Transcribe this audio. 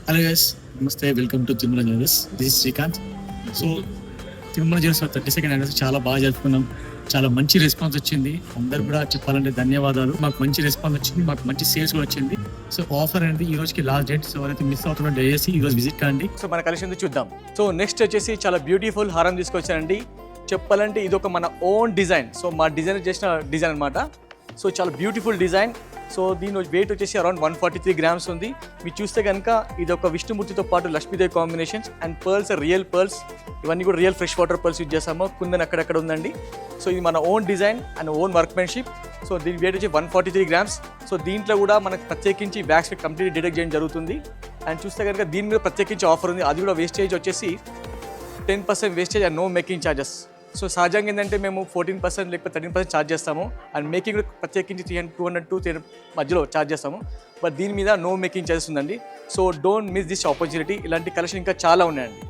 Hello guys, నమస్తే. Welcome to Tirumala jewellers. This is Srikanth. So Tirumala jewellers 32nd anniversary చాలా బాగా జరుపుకున్నాం. చాలా మంచి రెస్పాన్స్ వచ్చింది. అందరు కూడా చెప్పాలంటే ధన్యవాదాలు. మాకు మంచి రెస్పాన్స్ వచ్చింది, మాకు మంచి సేల్స్ కూడా వచ్చింది. సో ఆఫర్ అనేది ఈ రోజుకి లాస్ట్ డేట్. సో ఎవరైతే మిస్ అవుతున్నా దయచేసి ఈ రోజు విజిట్ కండి. సో మన కలెక్షన్ చూద్దాం. సో నెక్స్ట్ వచ్చేసి చాలా బ్యూటిఫుల్ హారం తీసుకొచ్చానండి. చెప్పాలంటే ఇది ఒక మన ఓన్ డిజైన్. సో మా డిజైన్ చేసిన డిజైన్ అనమాట. సో చాలా బ్యూటిఫుల్ డిజైన్. సో దీని వెయిట్ వచ్చేసి అరౌండ్ 143 గ్రామ్స్ ఉంది. మీరు చూస్తే కనుక ఇది ఒక విష్ణుమూర్తితో పాటు Lakshmidevi combinations and pearls, real pearls, ఇవన్నీ కూడా real fresh water pearls use చేస్తాము. కుందన్ అక్కడక్కడ ఉందండి. సో ఇది మన own design and own workmanship. So దీని వెయిట్ వచ్చి 143 గ్రామ్స్. సో దీంట్లో కూడా మనకు ప్రత్యేకించి బ్యాగ్స్ కంప్లీట్ డిటెక్ట్ చేయడం జరుగుతుంది. అండ్ చూస్తే కనుక దీని మీద ప్రత్యేకించి ఆఫర్ ఉంది. అది కూడా వేస్టేజ్ వచ్చేసి 10% wastage and no making charges. So సహజంగా ఏంటంటే మేము 14% లేకపోతే 13% ఛార్జ్ చేస్తాము. అండ్ మేకింగ్ ప్రత్యేకించి 200 to 300 మధ్యలో ఛార్జ్ చేస్తాము. బట్ దీని మీద నో మేకింగ్ ఛార్జెస్ ఉందండి. So don't miss this opportunity. ఇలాంటి కలెక్షన్ ఇంకా చాలా ఉన్నాయండి.